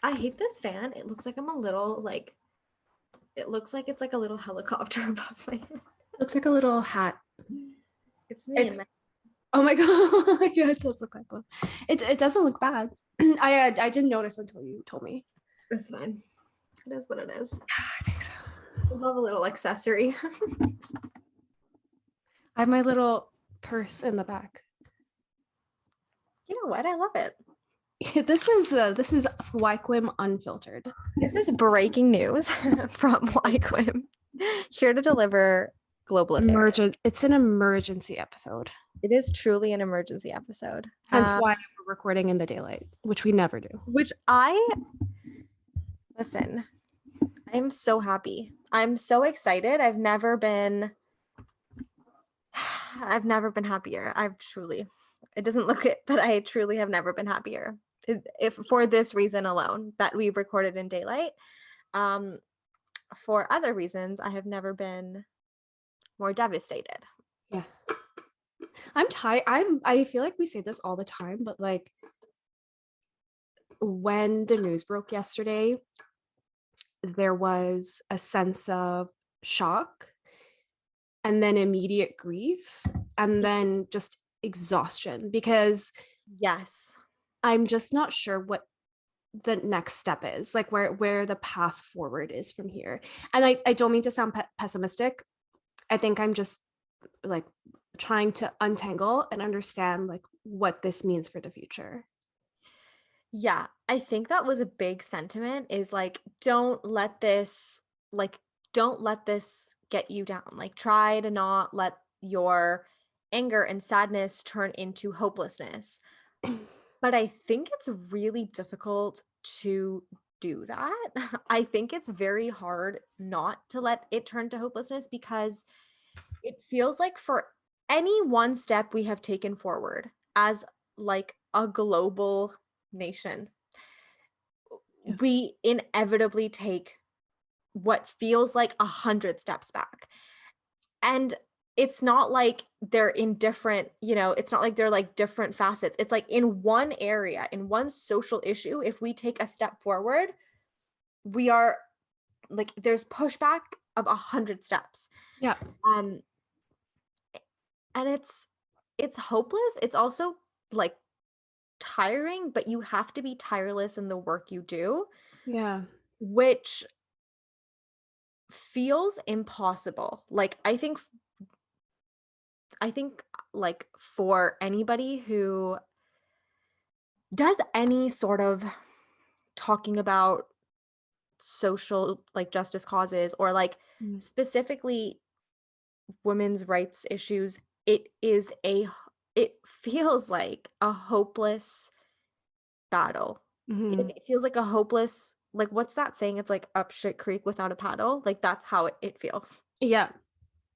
I hate this fan. It looks like I'm a little like it looks like it's like a little helicopter above my head. Looks like a little hat. It's me It's and my oh my god, yeah, it does look like one. It doesn't look bad. I didn't notice until you told me. it's fine. It is what it is. I think so. I love a little accessory. I have my little purse in the back. You know what? I love it. This is YQuim Unfiltered. This is breaking news from YQuim. Here to deliver global affairs. It's an emergency episode. It is truly an emergency episode. Hence why we're recording in the daylight, which we never do. Which listen, I'm so happy. I'm so excited. I've never been happier. It doesn't look it, but I truly have never been happier. If for this reason alone that we recorded in daylight. For other reasons, I have never been more devastated. Yeah. I'm tired. I feel like we say this all the time, but like when the news broke yesterday, there was a sense of shock and then immediate grief and then just exhaustion because yes, I'm just not sure what the next step is, like where the path forward is from here. And I don't mean to sound pessimistic. I think I'm just like trying to untangle and understand like what this means for the future. yeah, I think that was a big sentiment is like don't let this get you down. Like try to not let your anger and sadness turn into hopelessness. But I think it's really difficult to do that. I think it's very hard not to let it turn to hopelessness because it feels like for any one step we have taken forward as like a global nation, Yeah. we inevitably take what feels like 100 steps back. And it's not like they're in different, it's not like they're like different facets. It's like in one area, in one social issue, if we take a step forward, we are like there's pushback of 100 steps. Yeah. Um and it's hopeless. It's also like tiring, but you have to be tireless in the work you do, Yeah. which feels impossible. Like I think like for anybody who does any sort of talking about social like justice causes or like Mm. specifically women's rights issues, it feels like a hopeless battle. Mhm. It feels like a hopeless, like what's that saying? It's like up shit creek without a paddle. Like that's how it feels. Yeah.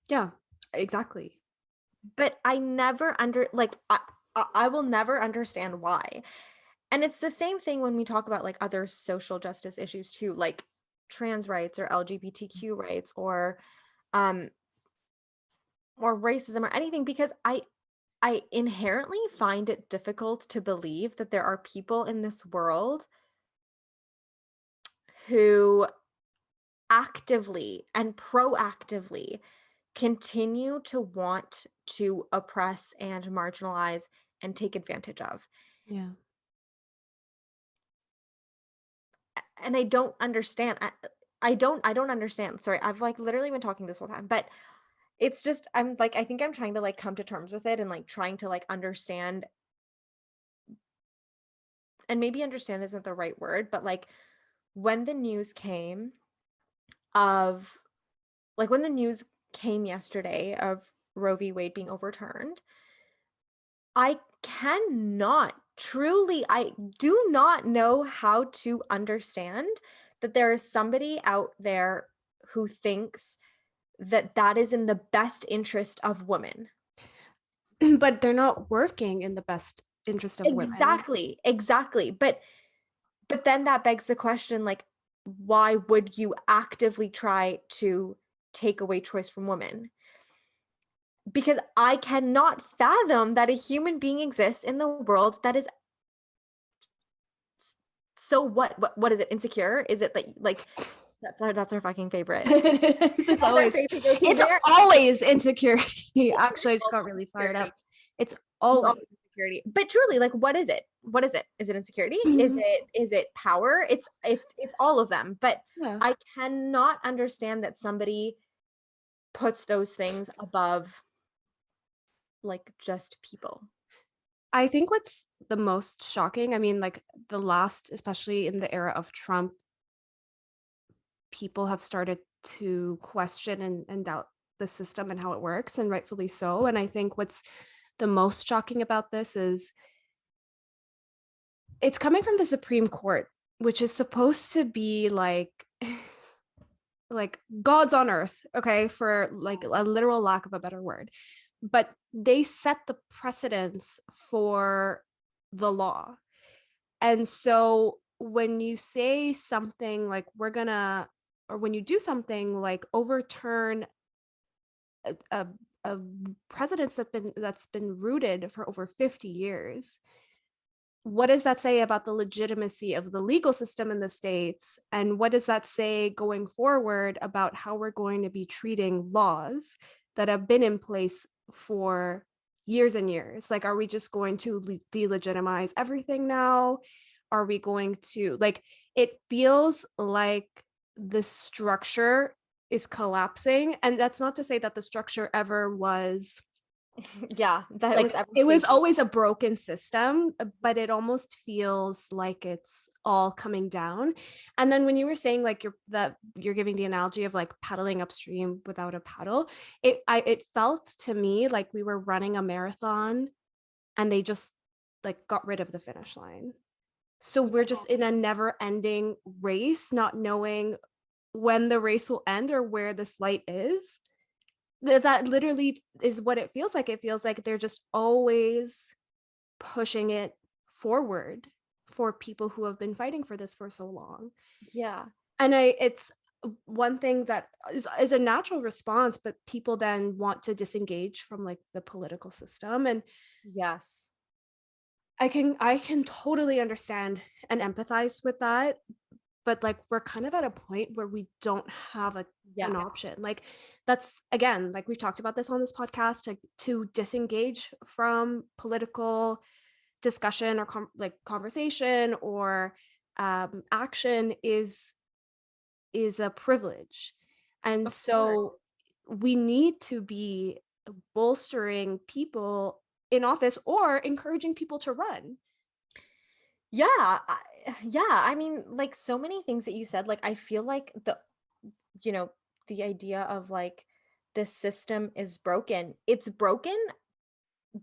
Yeah. Exactly. But I never under like I will never understand why. And it's the same thing when we talk about like other social justice issues too, like trans rights or LGBTQ rights um or racism or anything because I inherently find it difficult to believe that there are people in this world who actively and proactively continue to want to oppress and marginalize and take advantage of. Yeah. And I don't understand. I don't understand. Sorry, I've like literally been talking this whole time, but it's just I'm like I think I'm trying to like come to terms with it and like trying to like understand, and maybe understand isn't the right word, but like when the news came of when the news came yesterday of Roe v. Wade being overturned, I cannot truly, I do not know how to understand that there is somebody out there who thinks that that is in the best interest of women. But they're not working in the best interest of women. Exactly, exactly. But then that begs the question, like, why would you actively try to take away choice from women? Because I cannot fathom that a human being exists in the world that is so what is it? Insecure? Is it that like that's our fucking favorite. It is. That's our favorite go-to It's there. always insecurity. Actually, I just got Always really fired insecurity. up. It's It's always. always insecurity. But truly, like, what is it? What is it? Is it insecurity? Mhm. Is it power? It's all of them. But Yeah. I cannot understand that somebody puts those things above like just people. I think what's the most shocking, I mean, like the last, especially in the era of Trump, people have started to question and doubt the system and how it works, and rightfully so. And I think what's the most shocking about this is it's coming from the Supreme Court, which is supposed to be like gods on earth, okay, for like a literal lack of a better word. But they set the precedence for the law. And so when you say something like we're gonna, or when you do something like overturn a, a precedence that's been rooted for over 50 years, what does that say about the legitimacy of the legal system in the states? And what does that say going forward about how we're going to be treating laws that have been in place for years and years? Like, are we just going to delegitimize everything now? Are we going to, like, it feels like the structure is collapsing. And that's not to say that the structure ever was Yeah, that it like was ever it was stable. always a broken system, but it almost feels like it's all coming down. And then when you were saying like you're giving the analogy of like paddling upstream without a paddle, it felt to me like we were running a marathon and they just like got rid of the finish line. So we're just in a never ending race, not knowing when the race will end or where this light is. That literally is what it feels like. It feels like they're just always pushing it forward for people who have been fighting for this for so long. Yeah. And it's one thing that is a natural response, but people then want to disengage from like the political system. And Yes. I can totally understand and empathize with that, but like we're kind of at a point where we don't have Yeah. an option. Like that's again, like we've talked about this on this podcast, to disengage from political discussion or like conversation or action is a privilege. And Of course. so we need to be bolstering people in office or encouraging people to run. Yeah, yeah, I mean, like, so many things that you said, like, I feel like you know, the idea of, like, the system is broken. It's broken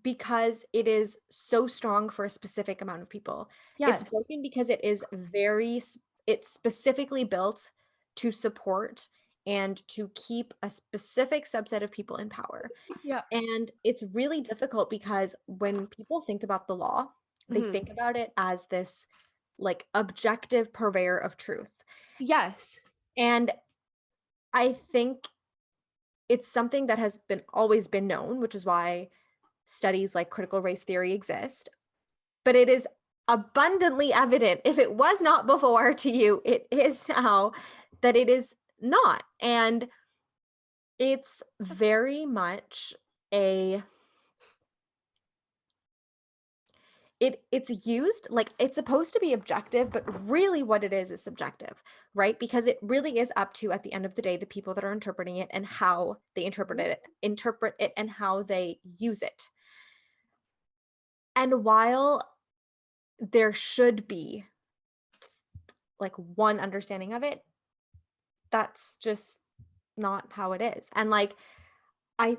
because it is so strong for a specific amount of people. It's Yes. broken because it is it's specifically built to support and to keep a specific subset of people in power. Yeah. And it's really difficult because when people think about the law, they Mhm. think about it as this like objective purveyor of truth. Yes. And I think it's something that has been always been known, which is why studies like critical race theory exist. But it is abundantly evident, if it was not before to you, it is now, that it is not. And it's very much a it's used like it's supposed to be objective, but really what it is subjective, right? Because it really is up to, at the end of the day, the people that are interpreting it and how they interpret it and how they use it. And while there should be like one understanding of it, that's just not how it is. And like I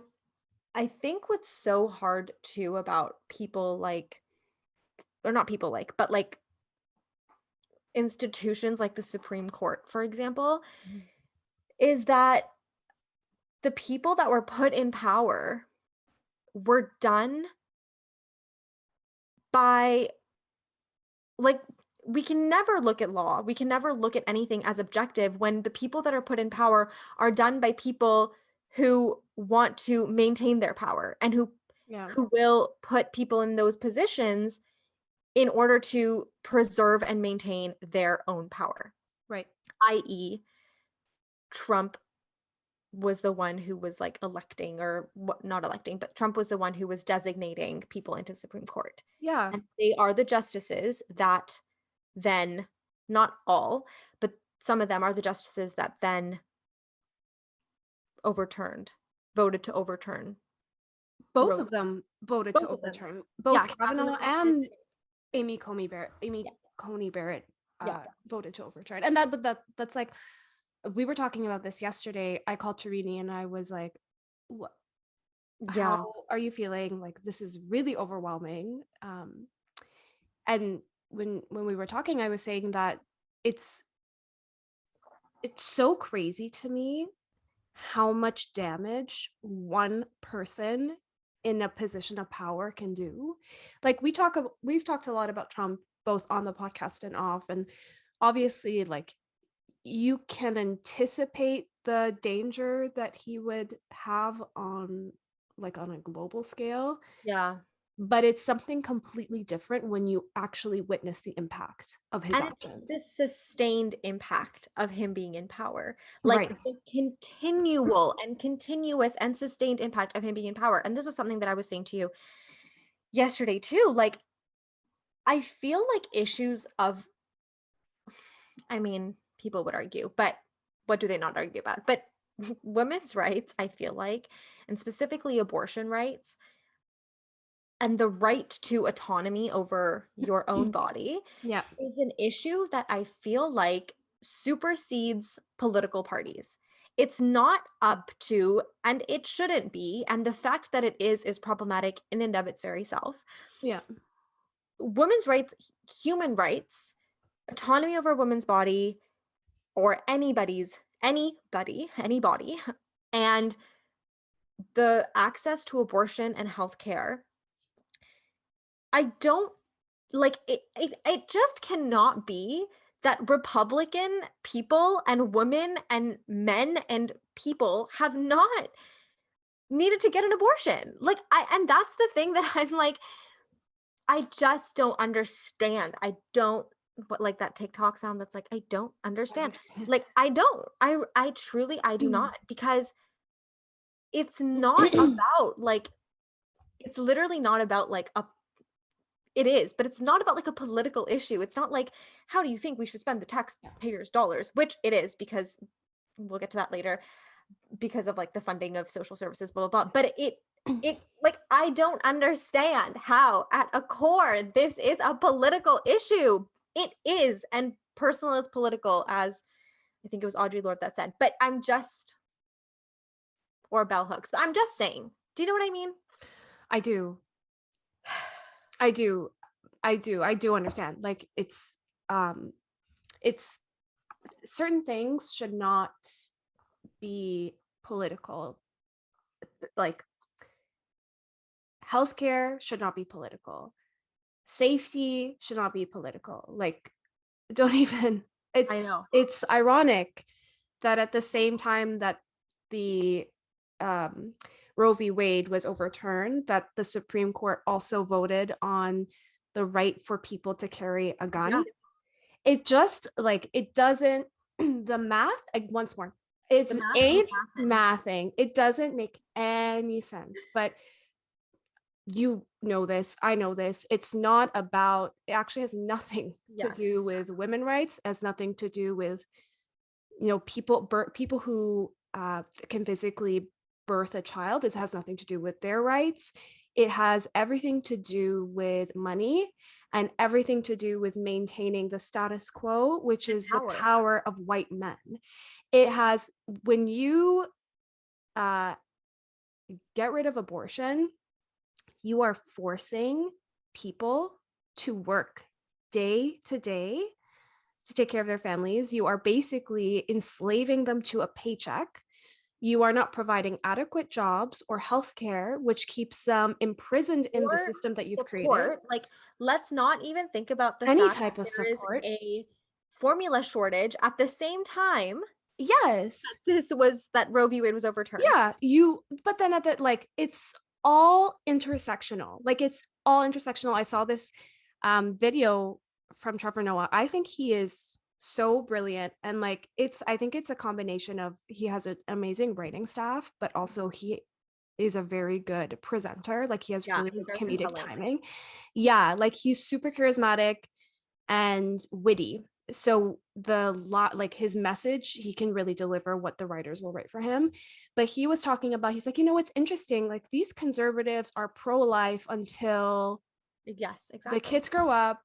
I think what's so hard too about people like, or not people like, but like institutions like the Supreme Court, for example, Mhm. is that the people that were put in power were done by like we can never look at law. We can never look at anything as objective when the people that are put in power are done by people who want to maintain their power and Yeah. who will put people in those positions in order to preserve and maintain their own power, Right. i.e., Trump was the one who was like electing or not electing, but Trump was the one who was designating people into Supreme Court. Yeah. And they are the justices that then, not all, but some of them are the justices that then overturned, voted to overturn Both Roe. of them voted to Both of them. overturn, Yeah, both Kavanaugh and and Amy yeah, Coney Barrett yeah, voted to overturn. And that's like, we were talking about this yesterday. I called Tarini and I was like, what, how yeah. are you feeling? Like, this is really overwhelming. And when we were talking, I was saying that it's it's so crazy to me how much damage one person in a position of power can do. Like, we've talked a lot about Trump both on the podcast and off, and obviously, like, you can anticipate the danger that he would have on, like, on a global scale, Yeah. but it's something completely different when you actually witness the impact of his And it's actions. this sustained impact of him being in power, like Right. the continual and continuous and sustained impact of him being in power. And this was something that I was saying to you yesterday too. Like, I feel like issues of, I mean, people would argue, but what do they not argue about? But women's rights, I feel like, and specifically abortion rights and the right to autonomy over your own body Yeah. is an issue that I feel like supersedes political parties. It's not up to, and it shouldn't be, and the fact that it is problematic in and of its very self. Yeah. Women's rights, human rights, autonomy over a woman's body or anybody, and the access to abortion and healthcare. I don't like it just cannot be that Republican people and women and men and people have not needed to get an abortion. Like, and that's the thing that I'm like, I just don't understand. I don't, but like that TikTok sound that's like, I don't understand. Like, I don't. I truly I do not, because it's not about like, it's literally not about like a, it is, but it's not about like a political issue. It's not like, how do you think we should spend the taxpayers' dollars? Which it is, because we'll get to that later, because of like the funding of social services, blah, blah, blah. But it like, I don't understand how at a core this is a political issue. It is, and personal is political, as I think it was Audre Lorde that said. But I'm just, or bell hooks. But I'm just saying. Do you know what I mean? I do. I do. I do understand. Like, it's certain things should not be political. Like, healthcare should not be political. Safety should not be political. Like, don't even, I it's know. it's ironic that at the same time that the Roe v. Wade was overturned, that the Supreme Court also voted on the right for people to carry a Yeah. gun. It just, like, it doesn't, the math, like, once more, it's The math ain't ain't mathing. mathing. It doesn't make any sense. But you know this, I know this. It's not about, it actually has nothing to Yes. do with women rights, has nothing to do with, people who can physically birth a child. It has nothing to do with their rights. It has everything to do with money and everything to do with maintaining the status quo, which is the Power. power of white men. It has, when you get rid of abortion, you are forcing people to work day to day to take care of their families. You are basically enslaving them to a paycheck. You are not providing adequate jobs or health care, which keeps them imprisoned in the Or system that you've created. support. Like, let's not even think about the Any fact type of that there is support. a formula shortage at the same time Yes. that Roe v. Wade was overturned. Yeah. But then at that, like, it's all intersectional. Like, it's all intersectional. I saw this video from Trevor Noah. I think he is so brilliant, and like I think it's a combination of he has an amazing writing staff, but also he is a very good presenter. Like he has Yeah, really he's good very comedic compelling. timing. Yeah, like he's super charismatic and witty. So the lot like his message, he can really deliver what the writers will write for him. But he was talking about, he's like, it's interesting. Like these conservatives are pro-life until Yes, the exactly. kids grow up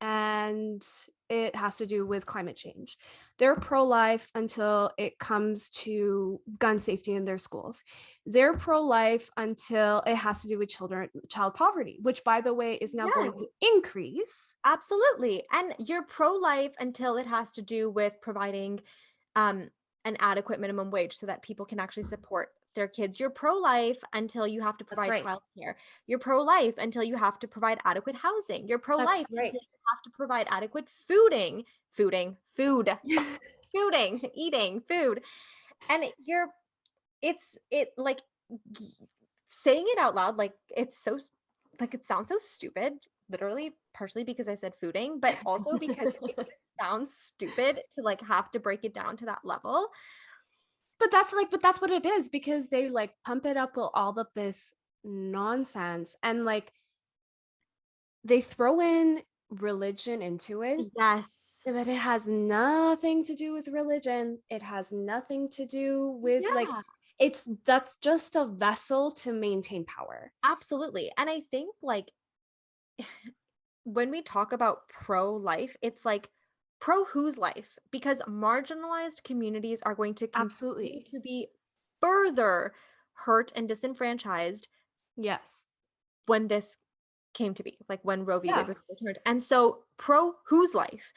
and it has to do with climate change. They're pro-life until it comes to gun safety in their schools. They're pro-life until it has to do with child poverty, which by the way is now going Yes, to increase. absolutely. And you're pro-life until it has to do with providing um, an adequate minimum wage so that people can actually support their kids. You're pro-life until you have to That's provide right. childcare. You're pro-life until you have to provide adequate housing. You're That's pro-life right. until you have to provide adequate eating, food. And it like g- saying it out loud, like it's so like it sounds so stupid, literally partially because I said fooding, but also because it just sounds stupid to like have to break it down to that level. But that's what it is, because they like pump it up with all of this nonsense, and like they throw in religion into it, Yes. but it has nothing to do with religion. It has nothing to do with like, Yeah, that's just a vessel to maintain power. absolutely. And I think like when we talk about pro life, it's like pro whose life? Because marginalized communities are going to continue Absolutely. to be further hurt and disenfranchised Yes. when this came to be, like when Roe v. Wade Yeah. was overturned. And so pro whose life?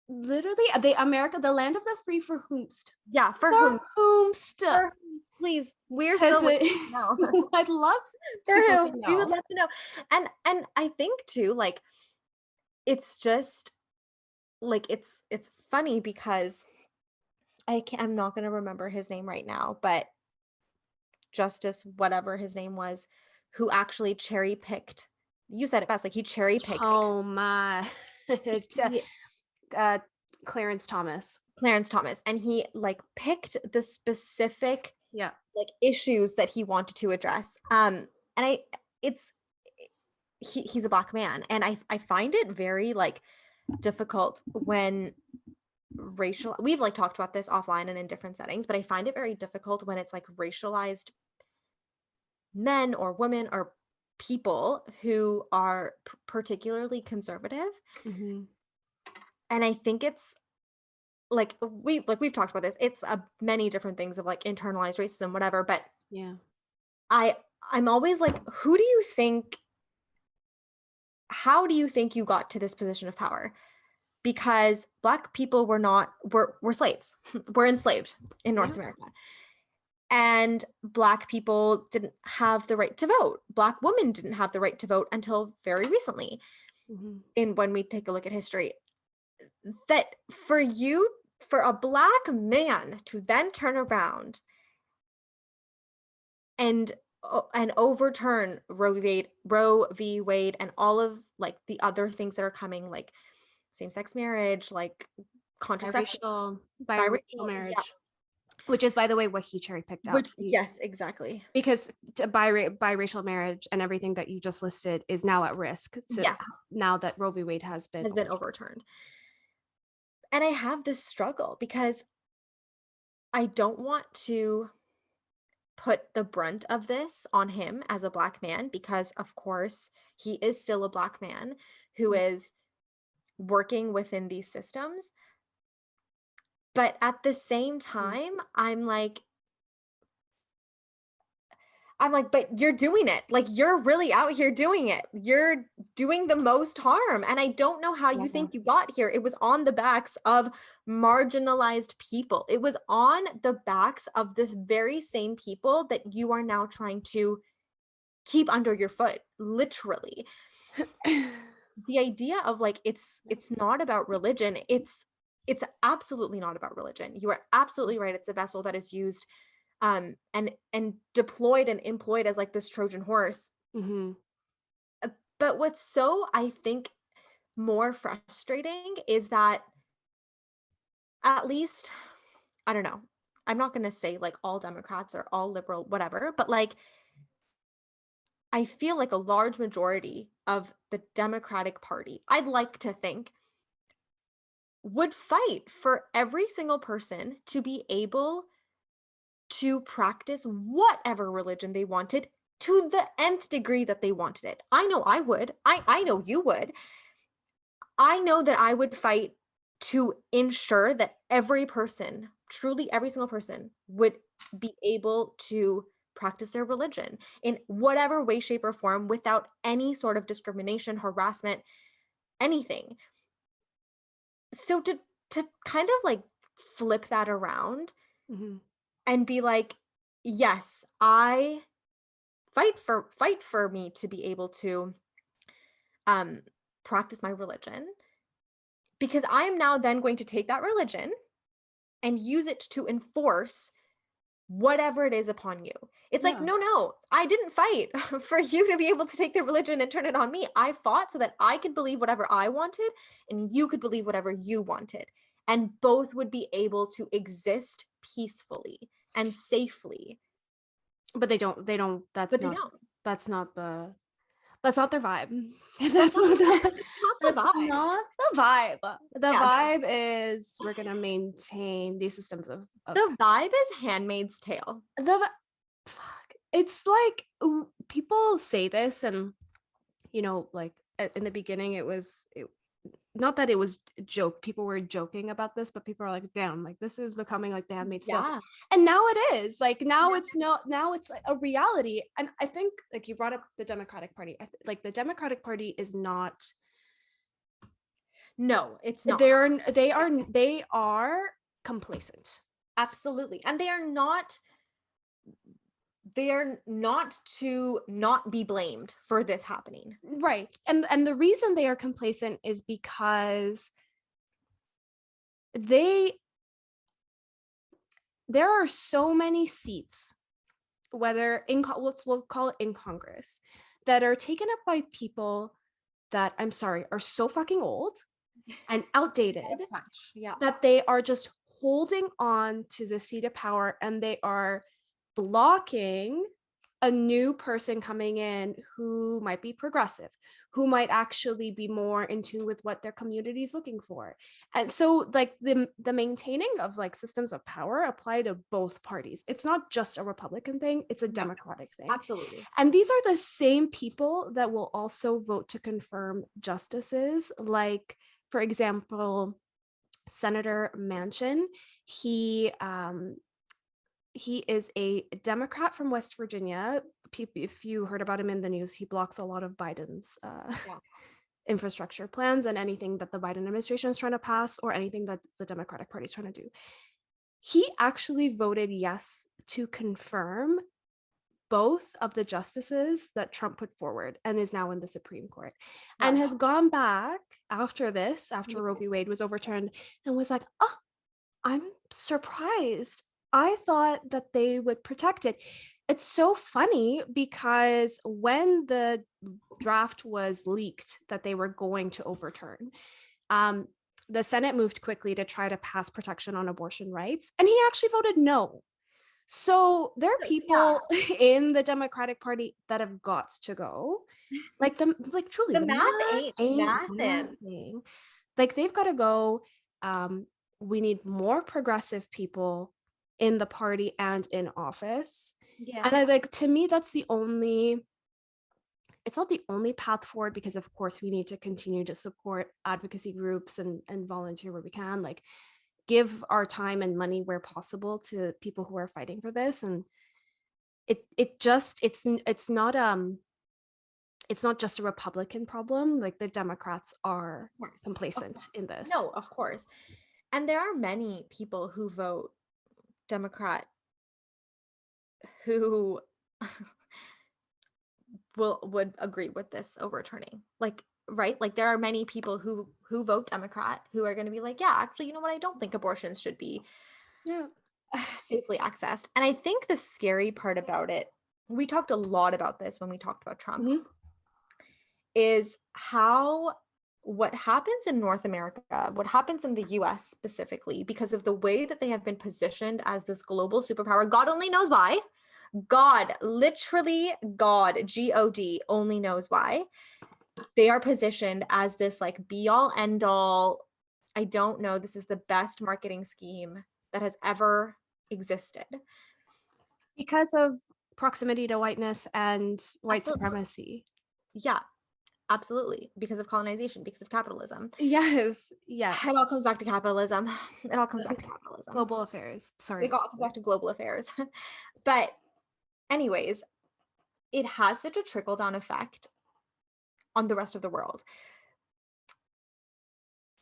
Literally, the America, the land of the free for whomst. Yeah, for For whom? whomst. For whom? Please, we're Because still waiting to know. I'd love For to who? We would know. love to know. And I think too, like it's just like it's funny because I'm not gonna remember his name right now, but Justice, whatever his name was, who actually cherry picked. You said it best, like he cherry picked Oh my. It's, he uh, Clarence Thomas. Clarence Thomas, and he like picked the specific Yeah. like issues that he wanted to address. And I it's he's a black man, and I find it very like difficult when racial we've like talked about this offline and in different settings, but I find it very difficult when it's like racialized men or women or people who are particularly conservative. Mhm. And I think it's like we've talked about this. It's many different things of like internalized racism, whatever. But Yeah. I I'm always like, who do you think? How do you think you got to this position of power? Because black people were slaves. We're enslaved in Yeah. North America. And black people didn't have the right to vote. Black women didn't have the right to vote until very recently. Mhm. In when we take a look at history, that for a black man to then turn around and and overturn Roe v. Wade, and all of like the other things that are coming, like same-sex marriage, like contraception, Biracial biracial, yeah, marriage, which is, by the way, what he cherry picked out. which yes, exactly. Because biracial marriage and everything that you just listed is now at risk. So Yes, now that Roe v. Wade has been has been overturned. And I have this struggle because I don't want to put the brunt of this on him as a black man, because of course he is still a black man who Yeah. is working within these systems. But at the same Mhm. time, I'm like, but you're doing it. Like you're really out here doing it. You're doing the most harm. And I don't know how you Yeah. think you got here. It was on the backs of marginalized people. It was on the backs of this very same people that you are now trying to keep under your foot, literally. The idea of like it's not about religion. It's absolutely not about religion. You are absolutely right. It's a vessel that is used and deployed and employed as like this Trojan horse. Mhm. But what's so, I think, more frustrating is that at least, I don't know. I'm not going to say like all Democrats or all liberal, whatever, but like I feel like a large majority of the Democratic Party, I'd like to think, would fight for every single person to be able to practice whatever religion they wanted to the nth degree that they wanted it. I know I would. I know you would. I know that I would fight to ensure that every person, truly every single person, would be able to practice their religion in whatever way, shape, or form without any sort of discrimination, harassment, anything. So to kind of like flip that around Mhm. and be like, yes, I fight for me to be able to um practice my religion because I am now then going to take that religion and use it to enforce whatever it is upon you. It's like, Yeah. no, no, I didn't fight for you to be able to take the religion and turn it on me. I fought so that I could believe whatever I wanted and you could believe whatever you wanted. And both would be able to exist peacefully and safely. But they don't, But they don't. that's not the that's not their vibe. That's That's not not not the that's vibe. not the vibe. The Yeah. vibe is we're gonna maintain these systems of The vibe is Handmaid's Tale. fuck. It's like people say this, and like in the beginning, not that it was a joke. People were joking about this, but people are like, damn, like this is becoming like the Handmaid's Tale. Yeah. And now it is like now Yeah. it's no now it's like a reality. And I think like you brought up the Democratic Party. Like the Democratic Party is not No, it's not. they are complacent. Absolutely. And they are not to not be blamed for this happening. Right. And the reason they are complacent is because they there are so many seats, whether we'll call it in Congress, that are taken up by people that, I'm sorry, are so fucking old and outdated Touch. Yeah. that they are just holding on to the seat of power, and they are blocking a new person coming in who might be progressive, who might actually be more in tune with what their community is looking for. And so like the maintaining of like systems of power apply to both parties. It's not just a Republican thing, it's a No, Democratic thing. absolutely. And these are the same people that will also vote to confirm justices, like for example, Senator Manchin. He is a Democrat from West Virginia. If you heard about him in the news, he blocks a lot of Biden's Yeah. infrastructure plans and anything that the Biden administration is trying to pass or anything that the Democratic Party is trying to do. He actually voted yes to confirm both of the justices that Trump put forward and is now in the Supreme Court, and has gone back after Roe v. Wade was overturned, and was like, oh, I'm surprised. I thought that they would protect it. It's so funny because when the draft was leaked that they were going to overturn, the Senate moved quickly to try to pass protection on abortion rights, and he actually voted no. So there are people in the Democratic Party that have got to go. Like truly, The the math math ain't ain't mathin'. mathing. Like they've got to go. We need more progressive people in the party and in office. Yeah. And I like, to me, that's the only, it's not the only path forward, because of course we need to continue to support advocacy groups and volunteer where we can, like give our time and money where possible to people who are fighting for this. And it's not just a Republican problem. Like the Democrats are Of course. complacent in this. No, of course. And there are many people who vote Democrat who would agree with this overturning. Like, right? Like there are many people who vote Democrat who are going to be like, yeah, actually, you know what? I don't think abortions should be Yeah. safely accessed. And I think the scary part about it, we talked a lot about this when we talked about Trump, Mhm. is how what happens in North America, what happens in the US specifically, because of the way that they have been positioned as this global superpower. God only knows why. God, literally God, God only knows why. They are positioned as this like be all end all. I don't know. This is the best marketing scheme that has ever existed. Because of proximity to whiteness and white Absolutely. supremacy. Yeah, absolutely. Because of colonization, because of capitalism. Yes. Yeah. It all comes back to capitalism. It all comes back to capitalism. Global affairs. Sorry. It all comes back to global affairs. But anyways, it has such a trickle down effect on the rest of the world.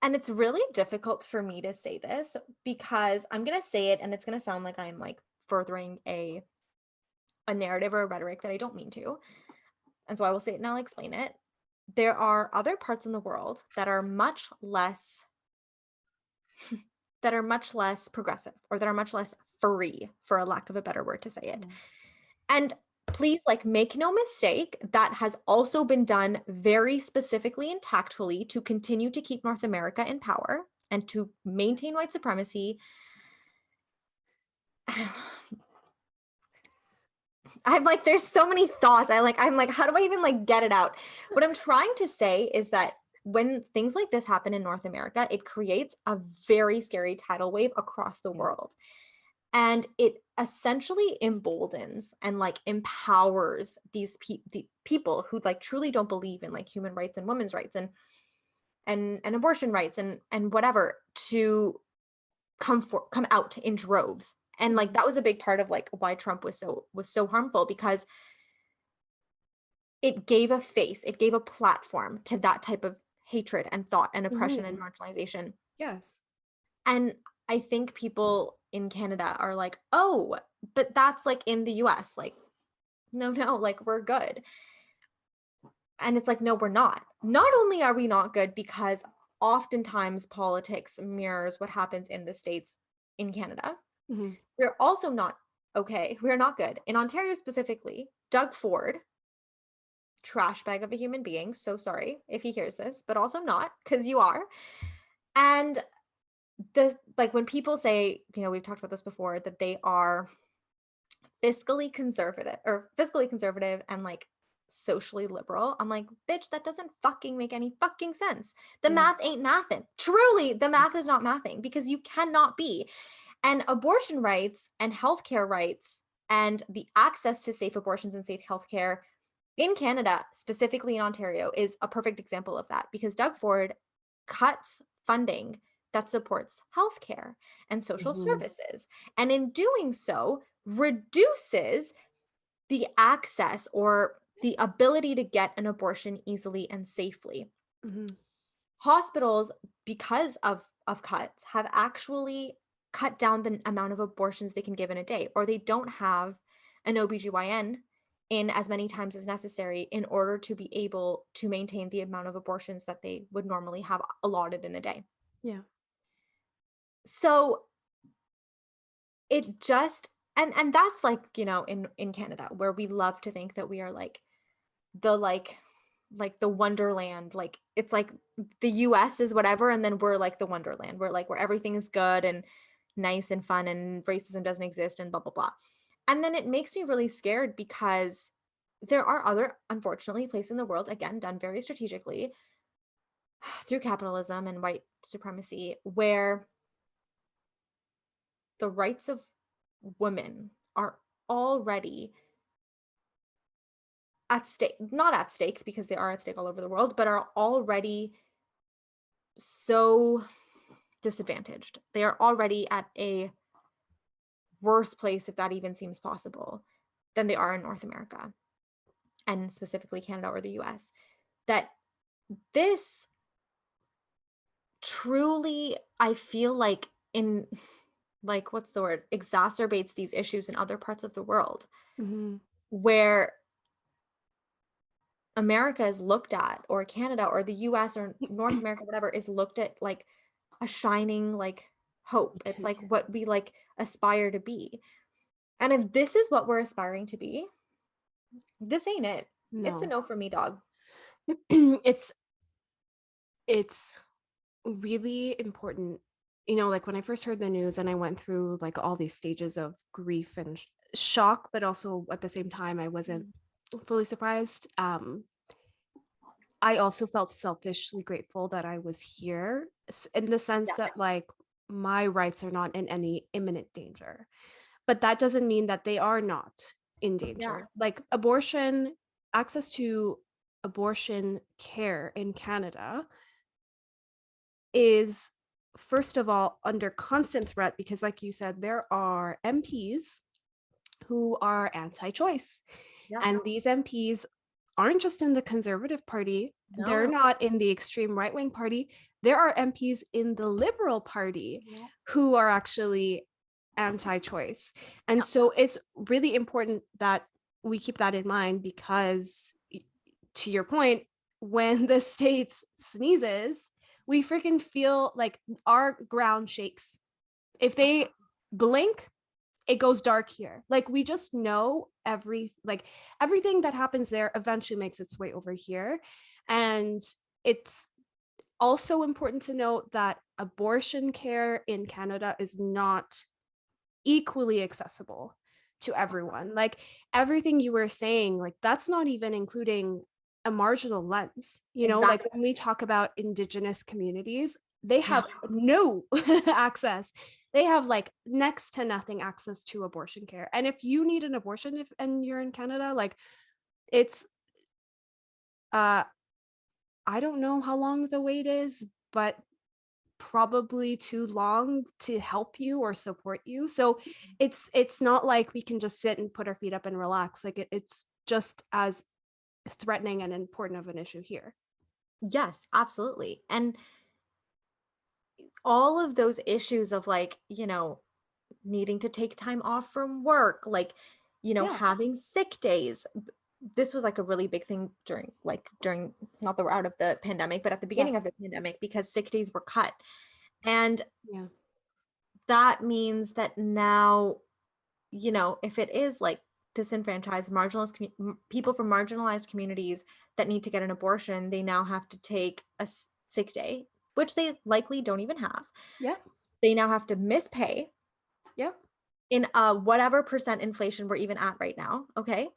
And it's really difficult for me to say this because I'm going to say it and it's going to sound like I'm like furthering a narrative or a rhetoric that I don't mean to. And so I will say it and I'll explain it. There are other parts in the world that are much less progressive, or that are much less free, for a lack of a better word to say it. And please, like, make no mistake, that has also been done very specifically and tactfully to continue to keep North America in power and to maintain white supremacy. I'm like, there's so many thoughts. I'm like, how do I even like get it out? What I'm trying to say is that when things like this happen in North America, it creates a very scary tidal wave across the world. And it essentially emboldens and like empowers these the people who like truly don't believe in like human rights and women's rights and abortion rights and whatever, to come out in droves. And like that was a big part of like why Trump was so harmful, because it gave a face, it gave a platform to that type of hatred and thought and oppression and marginalization. Yes. And I think people in Canada are like, oh, but that's like in the US. Like, no, like we're good. And it's like, no, we're not. Not only are we not good because oftentimes politics mirrors what happens in the States in Canada, we're also not okay. We're not good. In Ontario specifically, Doug Ford, trash bag of a human being. So sorry if he hears this, but also not, because you are. And like when people say, you know, we've talked about this before, that they are fiscally conservative and like socially liberal, I'm like, bitch, that doesn't fucking make any fucking sense. The math ain't mathin'. Truly, the math is not mathing, because you cannot be. And abortion rights and healthcare rights and the access to safe abortions and safe healthcare in Canada, specifically in Ontario, is a perfect example of that, because Doug Ford cuts funding that supports healthcare and social services. And in doing so, reduces the access or the ability to get an abortion easily and safely. Hospitals, because of cuts, have actually cut down the amount of abortions they can give in a day, or they don't have an OBGYN in as many times as necessary in order to be able to maintain the amount of abortions that they would normally have allotted in a day. Yeah. So it just, and that's like, you know, in Canada, where we love to think that we are like the wonderland, like it's like the US is whatever, and then we're like the wonderland, we're like where everything is good and nice and fun and racism doesn't exist and blah blah blah. And then it makes me really scared, because there are other, unfortunately, places in the world, again, done very strategically through capitalism and white supremacy, where the rights of women are already at stake, not at stake because they are at stake all over the world, but are already so disadvantaged. They are already at a worse place, if that even seems possible, than they are in North America, and specifically Canada or the US. That this truly, I feel like, in like, what's the word, exacerbates these issues in other parts of the world, where America is looked at, or Canada or the US or North America, whatever, is looked at like a shining like hope. It's like what we like aspire to be. And if this is what we're aspiring to be, this ain't it. It's a no for me, dog. it's it's really important, like when I first heard the news and I went through like all these stages of grief and shock, but also at the same time I wasn't fully surprised. I also felt selfishly grateful that I was here, in the sense Yeah. that like my rights are not in any imminent danger. But that doesn't mean that they are not in Yeah. danger. Like abortion, access to abortion care in Canada is, first of all, under constant threat because, like you said, there are MPs who are anti-choice. Yeah. And these MPs aren't just in the Conservative Party, they're No. not in the extreme right-wing party. There are MPs in the Liberal Party Yeah. who are actually anti-choice. And Yeah. so it's really important that we keep that in mind because, to your point, when the states sneezes, we freaking feel like our ground shakes. If they blink, it goes dark here. Like we just know everything that happens there eventually makes its way over here. And it's also important to note that abortion care in Canada is not equally accessible to everyone. Like everything you were saying, like that's not even including a marginal lens. Like Exactly. when we talk about Indigenous communities, they Yeah. have no access. They have like next to nothing access to abortion care. And if you need an abortion and you're in Canada, like it's uh I don't know how long the wait is, but probably too long to help you or support you. So it's not like we can just sit and put our feet up and relax. Like it's just as threatening and important of an issue here. Yes, absolutely. And all of those issues of like, needing to take time off from work, like, Yeah. having sick days. This was like a really big thing during not that we're out of the pandemic, but at the Yeah. beginning of the pandemic because sick days were cut. And Yeah. that means that now, if it is like disenfranchised, people from marginalized communities that need to get an abortion, they now have to take a sick day, which they likely don't even have. Yeah. They now have to miss pay Yeah. in whatever percent inflation we're even at right now. Okay.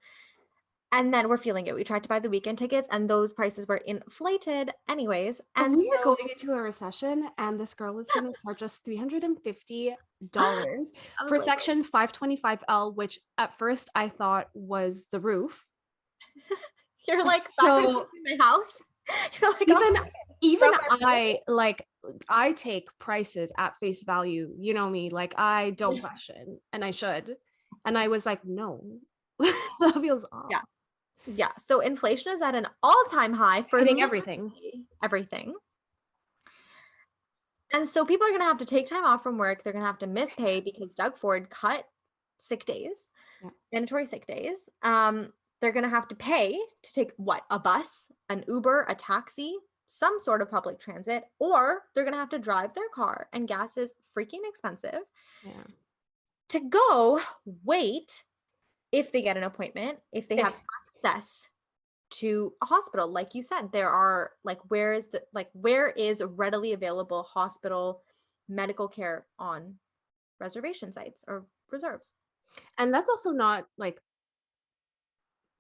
And then we're feeling it. We tried to buy the weekend tickets and those prices were inflated anyways. And We are so going into a recession, and this girl is going to charge us $350 I was for like, Section 525L, which at first I thought was the roof. you're like, So in my house. You're like, even even from I take prices at face value. You know me, like I don't question, and I should. And I was like, no, that feels off. yeah. Yeah. So inflation is at an all-time high for Hitting literally everything. And so people are going to have to take time off from work. They're going to have to miss pay because Doug Ford cut sick days, Yeah. mandatory sick days. They're going to have to pay to take a bus, an Uber, a taxi, some sort of public transit, or they're going to have to drive their car, and gas is freaking expensive. Yeah. To go wait if they get an appointment, if they have access to a hospital. Like you said, there are like where is readily available hospital medical care on reservation sites or reserves. And that's also not like,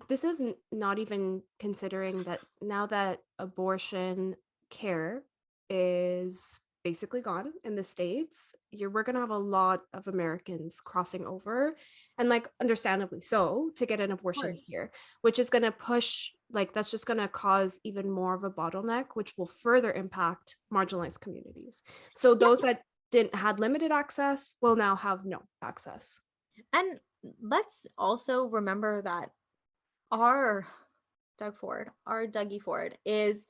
this is not even considering that now that abortion care is basically gone in the States, we're going to have a lot of Americans crossing over, and like understandably so, to get an abortion here, which is going to push, like that's just going to cause even more of a bottleneck, which will further impact marginalized communities. So those that had limited access will now have no access. And let's also remember that our Dougie Ford is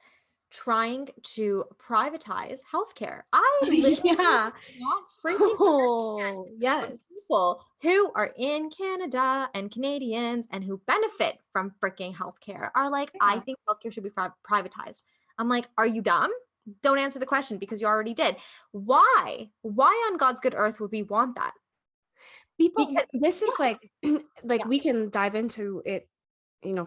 trying to privatize healthcare. I literally Yeah. not freaking Oh, yes. people who are in Canada and Canadians and who benefit from freaking healthcare are like, I think healthcare should be privatized. I'm like, are you dumb? Don't answer the question because you already did. Why? Why on God's good earth would we want that? Because this is like Yeah. we can dive into it,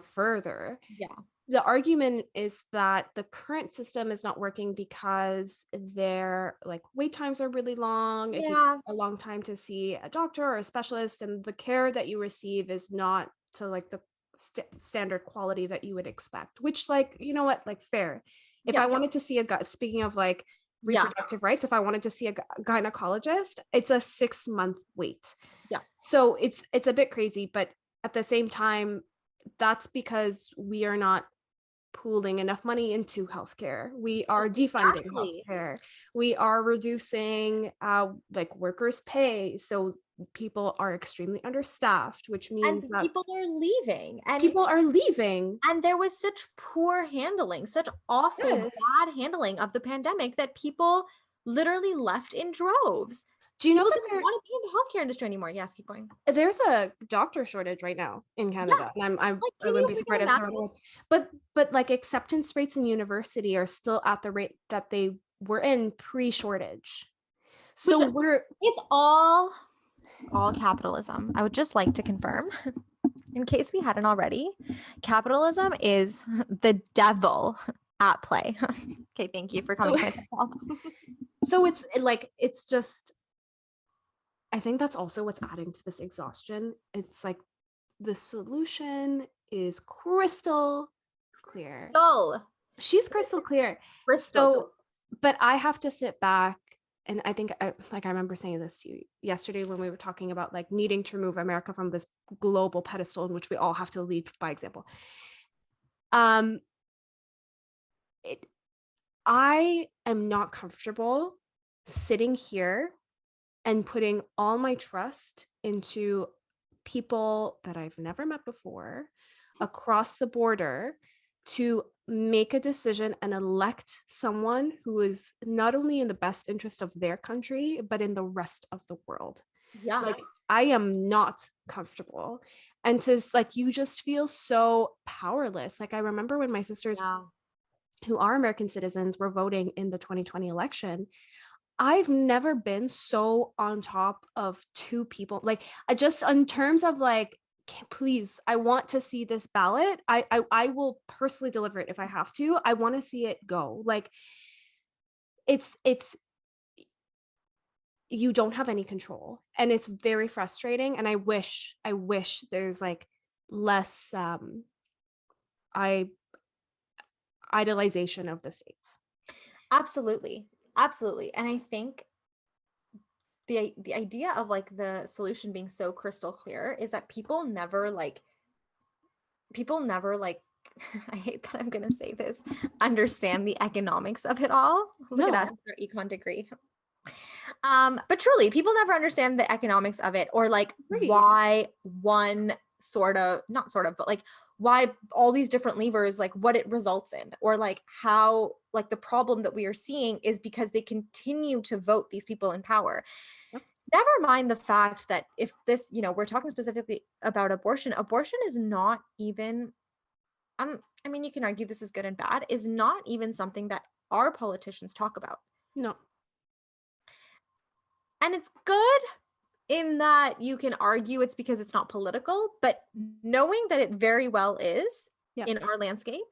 further. Yeah. the argument is that the current system is not working because their like wait times are really long. It takes Yeah. a long time to see a doctor or a specialist, and the care that you receive is not to like the standard quality that you would expect, which, like, you know what, like, fair. If I Yeah. wanted to see speaking of like Yeah. reproductive rights, if I wanted to see a gynecologist, it's a 6-month wait. Yeah. So it's a bit crazy, but at the same time, that's because we are not pooling enough money into healthcare. We are defunding Exactly. healthcare. We are reducing like workers' pay. So people are extremely understaffed, which And means that people are leaving. people are leaving. And there was such poor handling, such awful Yes. bad handling of the pandemic that people literally left in droves. Do you know People that didn't want to be in the healthcare industry anymore. Yes, keep going. there's a doctor shortage right now in Yeah, Canada, and like, I can wouldn't you be freaking surprised if imagine? there but like acceptance rates in university are still at the rate that they were in pre-shortage. Which So we're it's all capitalism. I would just like to confirm, in case we hadn't already, capitalism is the devil at play. Okay, thank you for coming to my TED Talk. so it's like it's just, I think that's also what's adding to this exhaustion. It's like the solution is crystal clear. Soul. She's crystal clear. Crystal. So, but I have to sit back, and I think I remember saying this to you yesterday when we were talking about like needing to remove America from this global pedestal in which we all have to lead by example. I am not comfortable sitting here and putting all my trust into people that I've never met before across the border to make a decision and elect someone who is not only in the best interest of their country, but in the rest of the world. Yeah. Like, I am not comfortable. And to like, you just feel so powerless. Like, I remember when my sisters, Yeah. who are American citizens, were voting in the 2020 election. I've never been so on top of two people. Like, I just, in terms of like, please, I want to see this ballot. I will personally deliver it if I have to. I want to see it go. Like, it's you don't have any control, and it's very frustrating. And I wish there's like less I idolization of the states. Absolutely. Absolutely. And I think the idea of like the solution being so crystal clear is that people never like I hate that I'm gonna say this, understand the economics of it all. Look at us with our econ degree. But truly, people never understand the economics of it, or like why one sort of, not sort of, but like why all these different levers, like what it results in, or like how, like the problem that we are seeing is because they continue to vote these people in power. Yep. Never mind the fact that if this, we're talking specifically about abortion, abortion is not even, I mean, you can argue this is good and bad, is not even something that our politicians talk about. No. And it's good in that you can argue it's because it's not political, but knowing that it very well is in our landscape,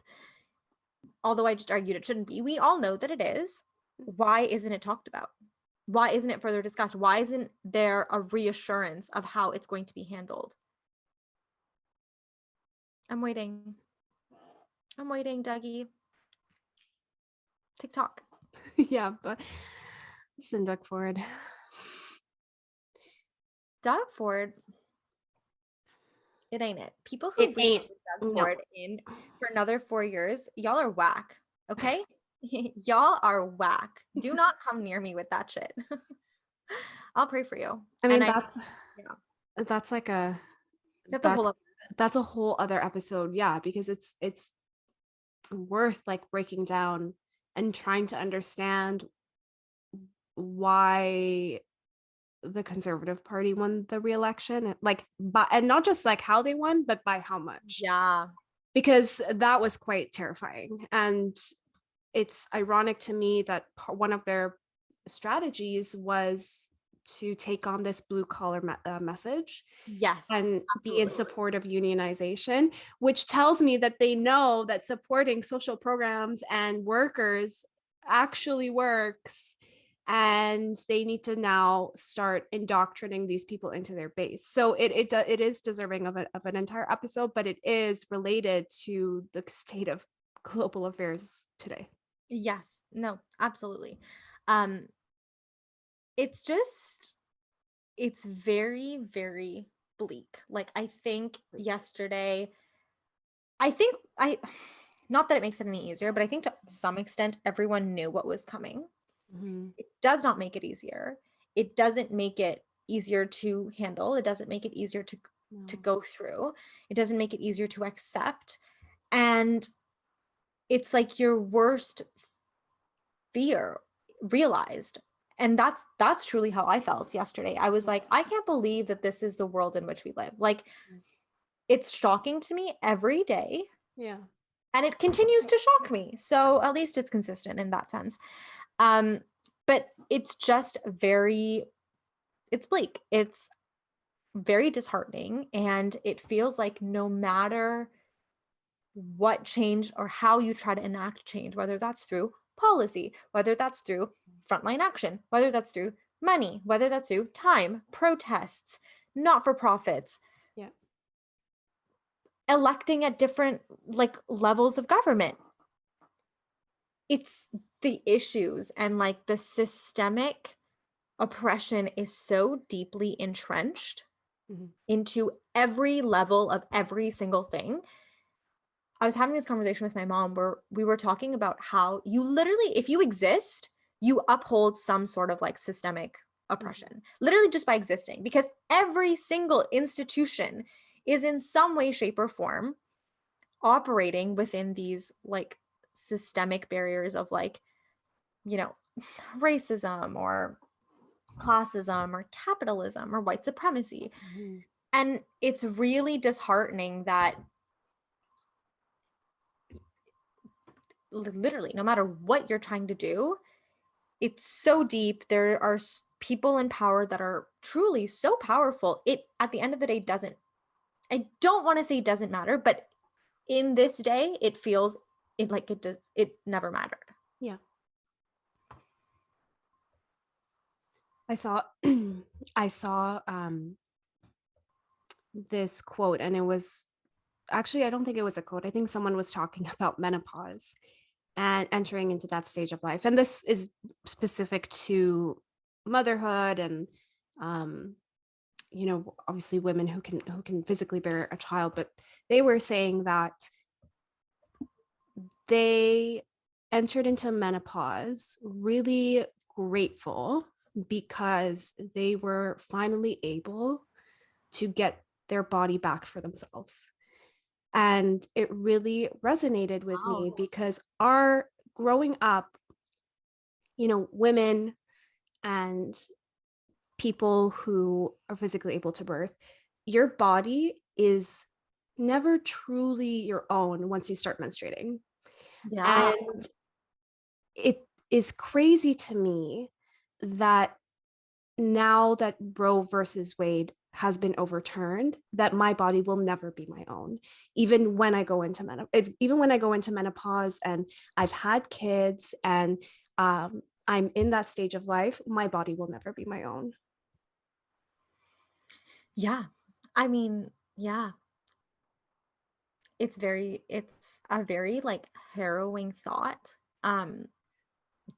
although I just argued it shouldn't be, we all know that it is. Why isn't it talked about? Why isn't it further discussed? Why isn't there a reassurance of how it's going to be handled? I'm waiting, Dougie. TikTok. Yeah, but listen, Doug Ford. Doug Ford, it ain't it. People who read Doug Ford in for another 4 years, y'all are whack. Okay? Y'all are whack. Do not come near me with that shit. I'll pray for you. I mean, that's like that's a whole other episode. Yeah, because it's worth like breaking down and trying to understand why the Conservative Party won the re-election, and not just like how they won, but by how much. Yeah. Because that was quite terrifying. And it's ironic to me that one of their strategies was to take on this blue collar message Yes, and be in absolutely. support of unionization, which tells me that they know that supporting social programs and workers actually works. And they need to now start indoctrinating these people into their base. So it is deserving of, of an entire episode, but it is related to the state of global affairs today. Yes. No, absolutely. Um, it's just it's very, very bleak. Like I think yesterday, I think I not that it makes it any easier, but I think to some extent everyone knew what was coming. Mhm. It does not make it easier. It doesn't make it easier to handle. It doesn't make it easier to No. go through. It doesn't make it easier to accept. And it's like your worst fear realized. And that's truly how I felt yesterday. I was like, I can't believe that this is the world in which we live. Like it's shocking to me every day Yeah. and it continues to shock me. So at least it's consistent in that sense. Um but it's just very it's bleak. It's very disheartening and it feels like no matter what change or how you try to enact change, whether that's through policy, whether that's through frontline action, whether that's through money, whether that's through time, protests, not for profits, Yeah. electing at different like levels of government. It's the issues and like the systemic oppression is so deeply entrenched Mhm. into every level of every single thing. I was having this conversation with my mom where we were talking about how you literally, if you exist, you uphold some sort of like systemic Mhm. oppression, literally just by existing, because every single institution is in some way, shape, or form operating within these like systemic barriers of like, you know, racism or classism or capitalism or white supremacy. Mhm. And it's really disheartening that literally, no matter what you're trying to do, it's so deep. There are people in power that are truly so powerful. It, at the end of the day, doesn't, I don't want to say doesn't matter, but in this day, it feels it like it does, it never mattered. Yeah. I saw I saw this quote, and it was actually, I don't think it was a quote. I think someone was talking about menopause and entering into that stage of life. And this is specific to motherhood and um obviously women who can physically bear a child, but they were saying that they entered into menopause really grateful because they were finally able to get their body back for themselves. And it really resonated with me Wow. because our growing up, women and people who are physically able to birth, your body is never truly your own once you start menstruating. Yeah. And it is crazy to me that now that Roe versus Wade has been overturned, that my body will never be my own. Even when I go into menopause and I've had kids and I'm in that stage of life, my body will never be my own. Yeah. I mean, yeah. It's a very like harrowing thought.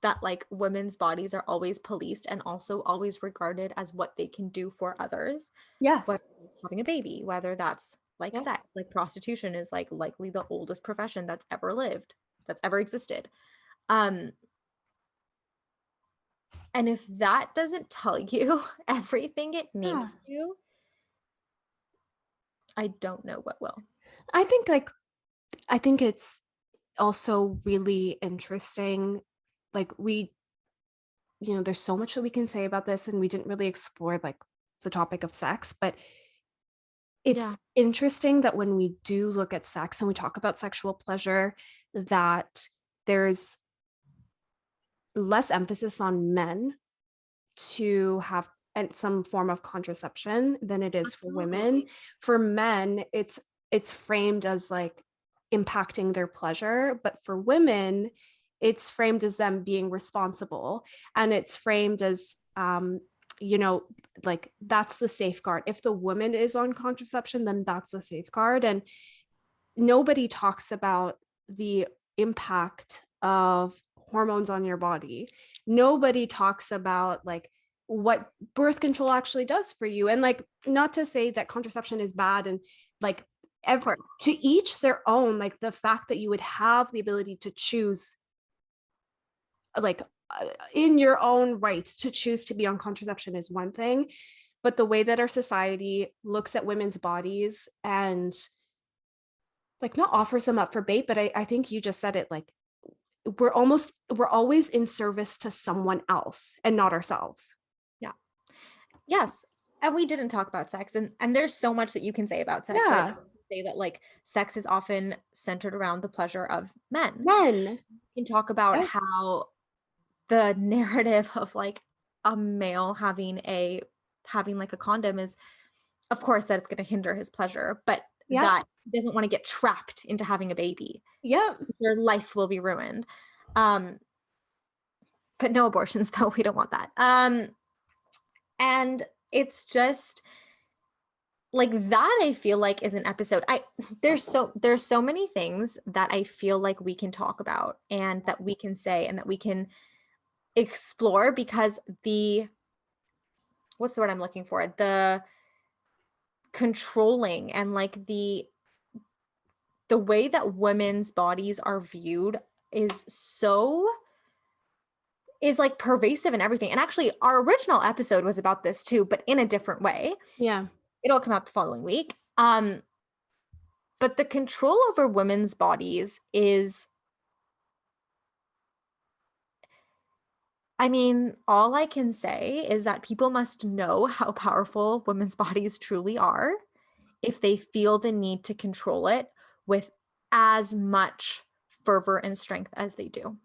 That like women's bodies are always policed and also always regarded as what they can do for others, Yes. whether it's having a baby, whether that's like Yeah. sex, like prostitution is like likely the oldest profession that's ever lived, that's ever existed. Um, and if that doesn't tell you everything it Yeah. needs to, I don't know what will. I think like I think it's also really interesting. Like there's so much that we can say about this, and we didn't really explore like the topic of sex, but Yeah. it's interesting that when we do look at sex and we talk about sexual pleasure, that there's less emphasis on men to have and some form of contraception than it is for women. Absolutely. For men, it's framed as like impacting their pleasure, but for women, it's framed as them being responsible, and it's framed as you know, like that's the safeguard. If the woman is on contraception, then that's the safeguard. And nobody talks about the impact of hormones on your body. Nobody talks about like what birth control actually does for you. And like, not to say that contraception is bad, and like Of course. to each their own. Like the fact that you would have the ability to choose, like in your own right to choose to be on contraception is one thing, but the way that our society looks at women's bodies and like not offers them up for bait, but I think you just said it, like we're always in service to someone else and not ourselves. Yeah. Yes. And we didn't talk about sex, and there's so much that you can say about sex, right? So Yeah. say that like sex is often centered around the pleasure of men. Men. You can talk about Yeah. how the narrative of like a male having like a condom is, of course, that it's going to hinder his pleasure, but Yeah. that he doesn't want to get trapped into having a baby. Yeah. Their life will be ruined. Um, but no abortions, though. We don't want that. And it's just like that. I feel like is an episode. There's so many things that I feel like we can talk about and that we can say and that we can explore, because what's the word I'm looking for? The controlling and like the way that women's bodies are viewed is so is like pervasive in everything. And actually our original episode was about this too, but in a different way. Yeah. It'll come out the following week. But the control over women's bodies is, I mean, all I can say is that people must know how powerful women's bodies truly are if they feel the need to control it with as much fervor and strength as they do.